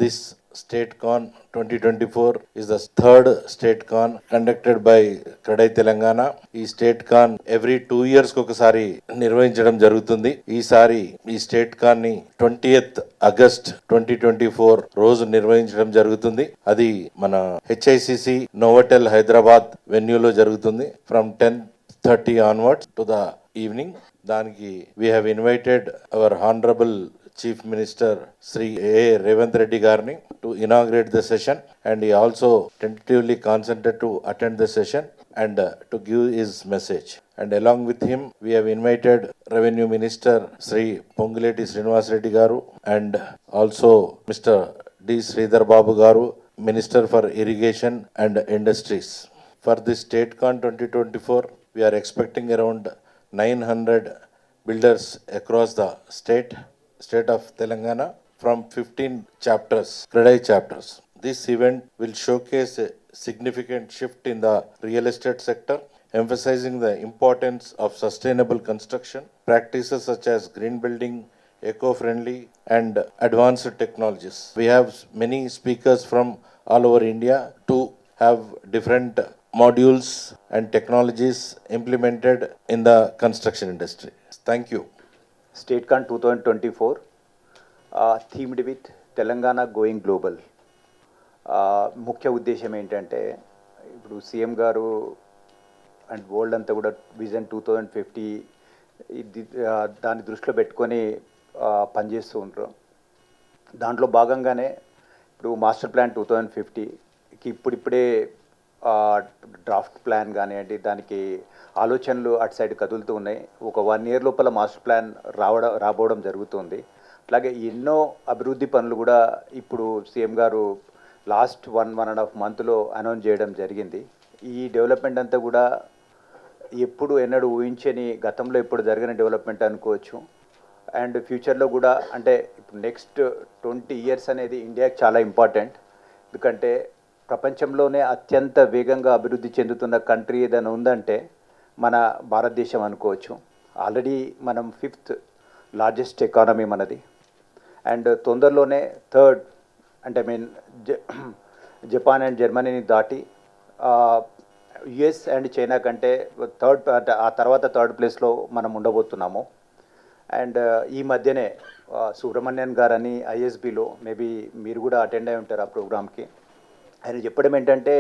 This StateCon 2024 is the third StateCon conducted by Kradai Telangana. ఈ StateCon every 2 years ఒకసారి నిర్వహించడం జరుగుతుంది. ఈసారి ఈ StateCon ని 20th August 2024 రోజు నిర్వహించడం జరుగుతుంది. అది మన HICC Novotel హైదరాబాద్ వెన్యూలో జరుగుతుంది. From 10:30 onwards to the evening. దానికి we have invited our honorable Chief Minister Sri A. Revanth Reddy Garni to inaugurate the session, and he also tentatively consented to attend the session and to give his message. And along with him, we have invited Revenue Minister Sri Ponguleti Srinivas Reddy Garu and also Mr. D. Sridhar Babu Garu, Minister for Irrigation and Industries. For this StateCon 2024, we are expecting around 900 builders across the state of Telangana from 15 chapters, Kradai chapters. This event will showcase a significant shift in the real estate sector, emphasizing the importance of sustainable construction, practices such as green building, eco-friendly and advanced technologies. We have many speakers from all over India to have different modules and technologies implemented in the construction industry. Thank you. StateCon 2024 themed with Telangana going global. ముఖ్య ఉద్దేశం ఏంటంటే ఇప్పుడు CM గారు and world అంతా కూడా vision 2050 దాన్ని దృష్టిలో పెట్టుకొని పనిచేస్తూ ఉంటారు. దాంట్లో భాగంగానే ఇప్పుడు మాస్టర్ ప్లాన్ 2050కి ఇప్పుడిప్పుడే డ్రాఫ్ట్ ప్లాన్ కానివ్వండి, దానికి ఆలోచనలు అటు సైడ్ కదులుతూ ఉన్నాయి. ఒక 1 year లోపల మాస్టర్ ప్లాన్ రాబోవడం జరుగుతుంది. అట్లాగే ఎన్నో అభివృద్ధి పనులు కూడా ఇప్పుడు సీఎం గారు లాస్ట్ 1.5 monthలో అనౌన్స్ చేయడం జరిగింది. ఈ డెవలప్మెంట్ అంతా కూడా ఎప్పుడు ఎన్నడూ ఊహించని, గతంలో ఎప్పుడు జరిగిన డెవలప్మెంట్ అనుకోవచ్చు. అండ్ ఫ్యూచర్లో కూడా అంటే ఇప్పుడు నెక్స్ట్ 20 years అనేది ఇండియాకి చాలా ఇంపార్టెంట్. ఎందుకంటే ప్రపంచంలోనే అత్యంత వేగంగా అభివృద్ధి చెందుతున్న కంట్రీ ఏదైనా ఉందంటే మన భారతదేశం అనుకోవచ్చు. ఆల్రెడీ మనం 5th లార్జెస్ట్ ఎకానమీ మనది. అండ్ తొందరలోనే 3rd అంటే జపాన్ అండ్ జర్మనీని దాటి యుఎస్ అండ్ చైనా కంటే 3rd ఆ తర్వాత 3rd ప్లేస్లో మనం ఉండబోతున్నాము. అండ్ ఈ మధ్యనే సుబ్రహ్మణ్యన్ గారని ఐఎస్బిలో మేబీ మీరు కూడా అటెండ్ అయి ఉంటారు ఆ ప్రోగ్రామ్కి. ఆయన చెప్పడం ఏంటంటే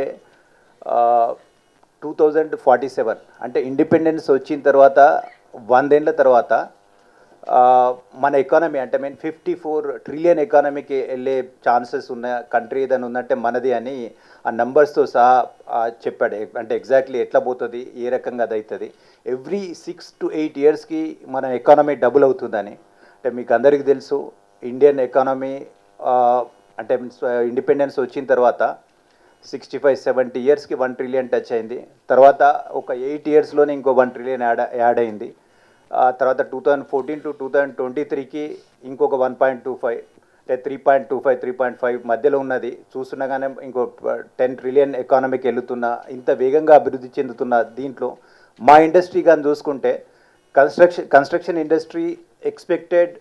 2047 అంటే ఇండిపెండెన్స్ వచ్చిన తర్వాత 100 ఏళ్ళ తర్వాత మన ఎకానమీ అంటే 54 trillion ఎకానమీకి వెళ్ళే ఛాన్సెస్ ఉన్న కంట్రీ ఏదైనా ఉందంటే మనది అని ఆ నెంబర్స్తో సహా చెప్పాడు. అంటే ఎగ్జాక్ట్లీ ఎట్లా పోతుంది, ఏ రకంగా అది అవుతుంది, ఎవ్రీ 6 to 8 yearsకి మన ఎకానమీ డబుల్ అవుతుందని. అంటే మీకు అందరికీ తెలుసు ఇండియన్ ఎకానమీ అంటే ఇండిపెండెన్స్ వచ్చిన తర్వాత 65-70 yearsకి 1 trillion టచ్ అయింది. తర్వాత ఒక 8 yearsలోనే ఇంకో 1 trillion యాడ్ అయింది. తర్వాత 2014 to 2023కి ఇంకొక 1.25 అంటే 3.25-3.5 మధ్యలో ఉన్నది. చూస్తుండగానే ఇంకో 10 trillion ఎకానమీకి వెళుతున్న, ఇంత వేగంగా అభివృద్ధి చెందుతున్న దీంట్లో మా ఇండస్ట్రీ కానీ చూసుకుంటే construction industry expected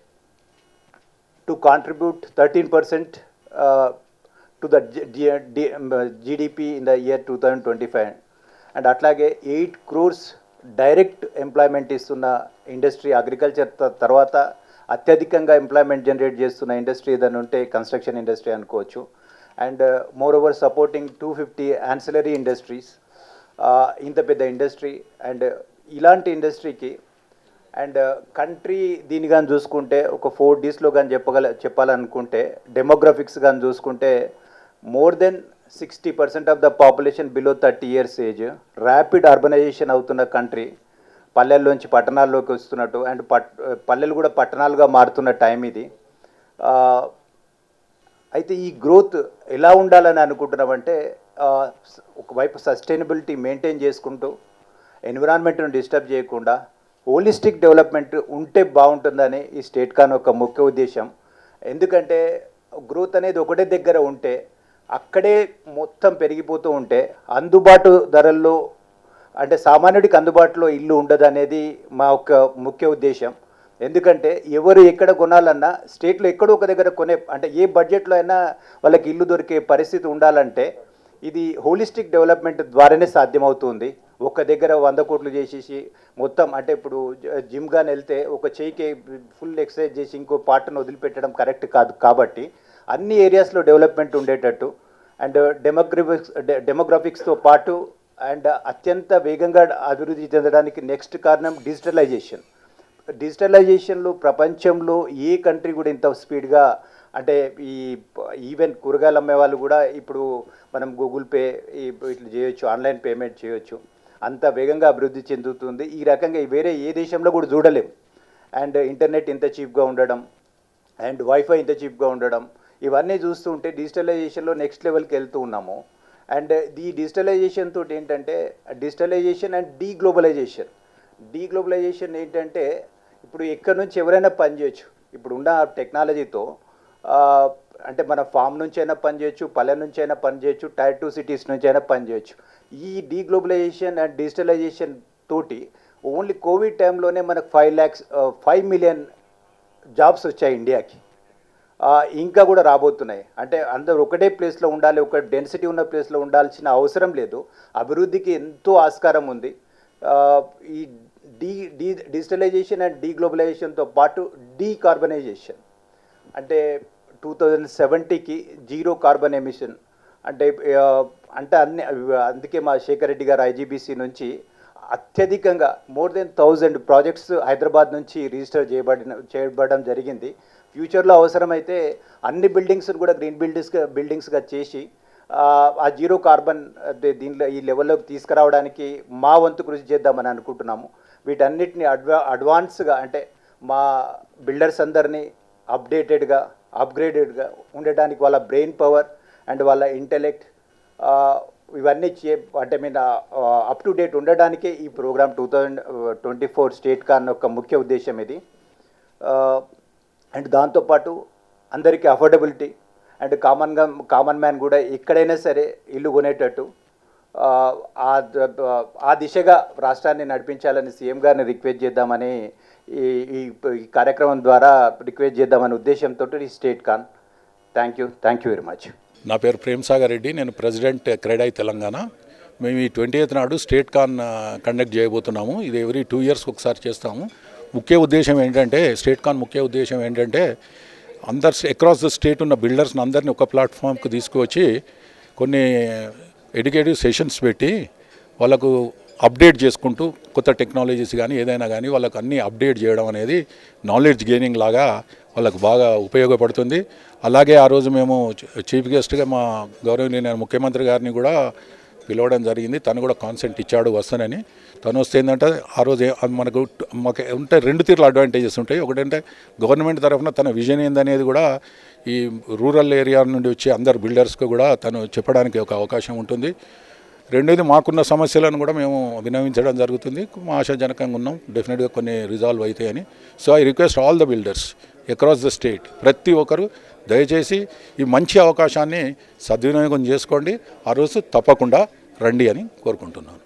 to contribute 13% to the GDP in the year 2025. And అట్లాగే 8 crores డైరెక్ట్ ఎంప్లాయ్మెంట్ ఇస్తున్న ఇండస్ట్రీ, అగ్రికల్చర్ తర్వాత అత్యధికంగా ఎంప్లాయ్మెంట్ జనరేట్ చేస్తున్న ఇండస్ట్రీ ఏదైనా ఉంటే కన్స్ట్రక్షన్ ఇండస్ట్రీ అనుకోవచ్చు. And more over supporting 250 ancillary industries. ఇంత పెద్ద ఇండస్ట్రీ అండ్ ఇలాంటి ఇండస్ట్రీకి అండ్ కంట్రీ దీన్ని కానీ చూసుకుంటే ఒక 4Dsలో కానీ చెప్పాలనుకుంటే డెమోగ్రఫిక్స్ కానీ చూసుకుంటే more than 60% of the population below 30 years age, rapid urbanisation అవుతున్న కంట్రీ, పల్లెల్లోంచి పట్టణాల్లోకి వస్తున్నట్టు అండ్ పల్లెలు కూడా పట్టణాలుగా మారుతున్న టైం ఇది. అయితే ఈ గ్రోత్ ఎలా ఉండాలని అనుకుంటున్నామంటే ఒకవైపు సస్టైనబిలిటీ మెయింటైన్ చేసుకుంటూ ఎన్విరాన్మెంట్ను డిస్టర్బ్ చేయకుండా హోలిస్టిక్ డెవలప్మెంట్ ఉంటే బాగుంటుందని ఈ స్టేట్ కాన్ ఒక ముఖ్య ఉద్దేశం. ఎందుకంటే గ్రోత్ అనేది ఒకటే దగ్గర ఉంటే అక్కడే మొత్తం పెరిగిపోతూ ఉంటే అందుబాటు ధరల్లో అంటే సామాన్యుడికి అందుబాటులో ఇల్లు ఉండదు అనేది మా యొక్క ముఖ్య ఉద్దేశం. ఎందుకంటే ఎవరు ఎక్కడ కొనాలన్నా స్టేట్లో ఎక్కడో ఒక దగ్గర కొనే అంటే ఏ బడ్జెట్లో అయినా వాళ్ళకి ఇల్లు దొరికే పరిస్థితి ఉండాలంటే ఇది హోలిస్టిక్ డెవలప్మెంట్ ద్వారానే సాధ్యమవుతుంది. ఒక దగ్గర 100 కోట్లు చేసేసి మొత్తం అంటే ఇప్పుడు జిమ్ గాని వెళ్తే ఒక చేయికి ఫుల్ ఎక్సర్సైజ్ చేసి ఇంకో పార్ట్ను వదిలిపెట్టడం కరెక్ట్ కాదు. కాబట్టి అన్ని ఏరియాస్లో డెవలప్మెంట్ ఉండేటట్టు అండ్ డెమోగ్రఫిక్స్తో పాటు అండ్ అత్యంత వేగంగా అభివృద్ధి చెందడానికి నెక్స్ట్ కారణం డిజిటలైజేషన్. డిజిటలైజేషన్లో ప్రపంచంలో ఏ కంట్రీ కూడా ఇంత స్పీడ్గా అంటే ఈవెన్ కూరగాయలు అమ్మే వాళ్ళు కూడా ఇప్పుడు మనం గూగుల్ పే ఇట్లా చేయొచ్చు, ఆన్లైన్ పేమెంట్ చేయొచ్చు, అంత వేగంగా అభివృద్ధి చెందుతుంది. ఈ రకంగా వేరే ఏ దేశంలో కూడా చూడలేం. అండ్ ఇంటర్నెట్ ఇంత చీప్గా ఉండడం అండ్ వైఫై ఇంత చీప్గా ఉండడం ఇవన్నీ చూస్తూ ఉంటే డిజిటలైజేషన్లో నెక్స్ట్ లెవెల్కి వెళ్తూ ఉన్నాము. అండ్ ఈ డిజిటలైజేషన్ తోటి ఏంటంటే డిజిటలైజేషన్ అండ్ డీగ్లోబలైజేషన్ ఏంటంటే ఇప్పుడు ఎక్కడి నుంచి ఎవరైనా పని చేయొచ్చు. ఇప్పుడు ఉన్న టెక్నాలజీతో అంటే మన ఫామ్ నుంచి అయినా పని చేయొచ్చు, పల్లె నుంచి అయినా పని చేయొచ్చు, టైర్ 2 సిటీస్ నుంచి అయినా పని చేయొచ్చు. ఈ డీగ్లోబలైజేషన్ అండ్ డిజిటలైజేషన్ తోటి ఓన్లీ కోవిడ్ టైంలోనే మనకు 5 మిలియన్ జాబ్స్ వచ్చాయి ఇండియాకి. ఇంకా కూడా రాబోతున్నాయి. అంటే అందరూ ఒకటే ప్లేస్లో ఉండాలి, ఒక డెన్సిటీ ఉన్న ప్లేస్లో ఉండాల్సిన అవసరం లేదు. అభివృద్ధికి ఎంతో ఆస్కారం ఉంది. ఈ డిజిటలైజేషన్ అండ్ డీగ్లోబలైజేషన్తో పాటు డీకార్బనైజేషన్ అంటే 2070కి 0 కార్బన్ ఎమిషన్ అంటే అందుకే మా శేఖర్ రెడ్డి గారు ఐజీబీసీ నుంచి అత్యధికంగా మోర్ దెన్ 1000 ప్రాజెక్ట్స్ హైదరాబాద్ నుంచి రిజిస్టర్ చేయబడడం జరిగింది. ఫ్యూచర్లో అవసరమైతే అన్ని బిల్డింగ్స్ను కూడా గ్రీన్ బిల్డింగ్స్గా చేసి ఆ 0 కార్బన్ దీనిలో ఈ లెవెల్లోకి తీసుకురావడానికి మా వంతు కృషి చేద్దామని అనుకుంటున్నాము. వీటన్నిటిని అడ్వాన్స్గా అంటే మా బిల్డర్స్ అందరినీ అప్గ్రేడెడ్గా ఉండటానికి వాళ్ళ బ్రెయిన్ పవర్ అండ్ వాళ్ళ ఇంటెలెక్ట్ ఇవన్నీ అంటే అప్ టు డేట్ ఉండడానికే ఈ ప్రోగ్రామ్ 2024 స్టేట్ కాన్ యొక్క ముఖ్య ఉద్దేశం ఇది. అండ్ దాంతోపాటు అందరికీ అఫోర్డబిలిటీ అండ్ కామన్ మ్యాన్ కూడా ఎక్కడైనా సరే ఇల్లు కొనేటట్టు ఆ దిశగా రాష్ట్రాన్ని నడిపించాలని సీఎం గారిని రిక్వెస్ట్ చేద్దామని ఈ కార్యక్రమం ద్వారా రిక్వెస్ట్ చేద్దామనే ఉద్దేశంతో ఈ స్టేట్ కాన్. Thank you very much. నా పేరు ప్రేమ్ సాగర్ రెడ్డి, నేను ప్రెసిడెంట్ క్రెడాయి తెలంగాణ. మేము ఈ 20th నాడు స్టేట్ కాన్ కండక్ట్ చేయబోతున్నాము. ఇది ఎవ్రీ 2 years ఒకసారి చేస్తాము. ముఖ్య ఉద్దేశం ఏంటంటే స్టేట్ కాన్ ముఖ్య ఉద్దేశం ఏంటంటే అక్రాస్ ద స్టేట్ ఉన్న బిల్డర్స్ని అందరినీ ఒక ప్లాట్ఫామ్కి తీసుకువచ్చి కొన్ని ఎడ్యుకేటివ్ సెషన్స్ పెట్టి వాళ్ళకు అప్డేట్ చేసుకుంటూ కొత్త టెక్నాలజీస్ కానీ ఏదైనా కానీ వాళ్ళకు అన్నీ అప్డేట్ చేయడం అనేది నాలెడ్జ్ గెయినింగ్ లాగా వాళ్ళకు బాగా ఉపయోగపడుతుంది. అలాగే ఆ రోజు మేము చీఫ్ గెస్ట్గా మా గౌరవనీయ ముఖ్యమంత్రి గారిని కూడా పిలవడం జరిగింది. తను కూడా కాన్సెంట్ ఇచ్చాడు వస్తానని. తను వస్తే ఏంటంటే ఆ రోజు మాకు ఉంటే 2 తీర్ల అడ్వాంటేజెస్ ఉంటాయి. ఒకటంటే గవర్నమెంట్ తరఫున తన విజన్ ఏందనేది కూడా ఈ రూరల్ ఏరియా నుండి వచ్చే అందరు బిల్డర్స్కి కూడా తను చెప్పడానికి ఒక అవకాశం ఉంటుంది. రెండోది మాకున్న సమస్యలను కూడా మేము విన్నవించడం జరుగుతుంది. మా ఆశాజనకంగా ఉన్నాం, డెఫినెట్గా కొన్ని రిజాల్వ్ అవుతాయని. So I request all the builders across the state, ప్రతి ఒక్కరు దయచేసి ఈ మంచి అవకాశాన్ని సద్వినియోగం చేసుకోండి. ఆ రోజు తప్పకుండా రండి అని కోరుకుంటున్నాను.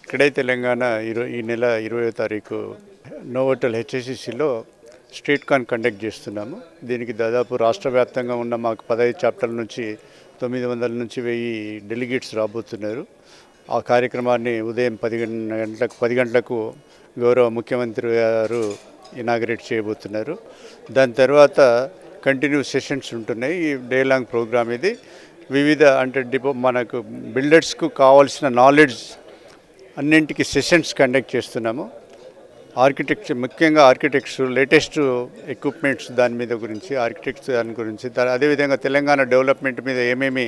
ఇక్కడే తెలంగాణ ఈ నెల 20వ తారీఖు నోవోటల్ హెచ్ఎస్సిసిలో స్టేట్ కాన్ కండక్ట్ చేస్తున్నాము. దీనికి దాదాపు రాష్ట్ర వ్యాప్తంగా ఉన్న మాకు 15 చాప్టర్ల నుంచి 900 నుంచి 1000 డెలిగేట్స్ రాబోతున్నారు. ఆ కార్యక్రమాన్ని ఉదయం 10 గంటలకు గౌరవ ముఖ్యమంత్రి గారు ఇనాగరేట్ చేయబోతున్నారు. దాని తర్వాత కంటిన్యూ సెషన్స్ ఉంటున్నాయి. ఈ డే లాంగ్ ప్రోగ్రామ్ ఇది. వివిధ అంటే మనకు బిల్డర్స్కు కావాల్సిన నాలెడ్జ్ అన్నింటికి సెషన్స్ కండక్ట్ చేస్తున్నాము. ముఖ్యంగా ఆర్కిటెక్చర్ లేటెస్ట్ ఎక్విప్మెంట్స్ దాని గురించి అదేవిధంగా తెలంగాణ డెవలప్మెంట్ మీద ఏమేమి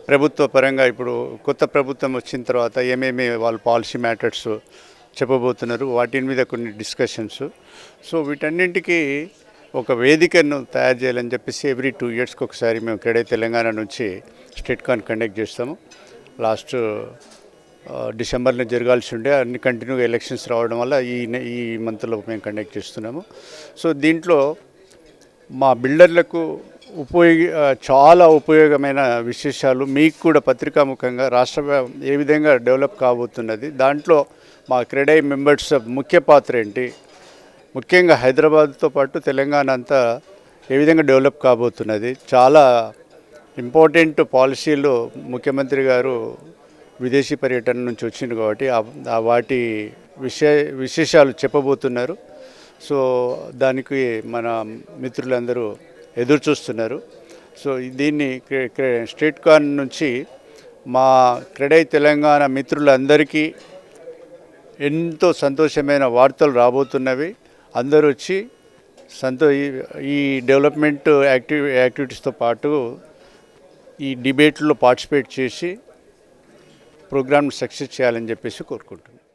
ప్రభుత్వ పరంగా ఇప్పుడు కొత్త ప్రభుత్వం వచ్చిన తర్వాత ఏమేమి వాళ్ళు పాలసీ మ్యాటర్స్ చెప్పబోతున్నారు వాటి మీద కొన్ని డిస్కషన్స్. సో వీటన్నింటికి ఒక వేదికను తయారు చేయాలని చెప్పేసి ఎవ్రీ 2 ఇయర్స్కి ఒకసారి మేము క్రెడై తెలంగాణ నుంచి స్టేట్ కాన్ కండక్ట్ చేస్తాము. లాస్ట్ డిసెంబర్లో జరగాల్సి ఉండే అన్ని కంటిన్యూగా ఎలక్షన్స్ రావడం వల్ల ఈ మంత్లో మేము కండక్ట్ చేస్తున్నాము. సో దీంట్లో మా బిల్డర్లకు చాలా ఉపయోగమైన విశేషాలు మీకు కూడా పత్రికాముఖంగా ఏ విధంగా డెవలప్ కాబోతున్నది, దాంట్లో మా క్రెడై మెంబర్స్ ముఖ్య పాత్ర ఏంటి, ముఖ్యంగా హైదరాబాద్తో పాటు తెలంగాణ అంతా ఏ విధంగా డెవలప్ కాబోతున్నది, చాలా ఇంపార్టెంట్ పాలసీలు ముఖ్యమంత్రి గారు విదేశీ పర్యటన నుంచి వచ్చింది కాబట్టి వాటి విశేషాలు చెప్పబోతున్నారు. సో దానికి మన మిత్రులందరూ ఎదురు చూస్తున్నారు. సో దీన్ని స్టేట్ కాన్ నుంచి మా క్రెడై తెలంగాణ మిత్రులందరికీ ఎంతో సంతోషమైన వార్తలు రాబోతున్నవి. అందరూ వచ్చి ఈ డెవలప్మెంట్ యాక్టివిటీస్తో పాటు ఈ డిబేట్లో పార్టిసిపేట్ చేసి ప్రోగ్రామ్ సక్సెస్ చేయాలని చెప్పేసి కోరుకుంటున్నాను.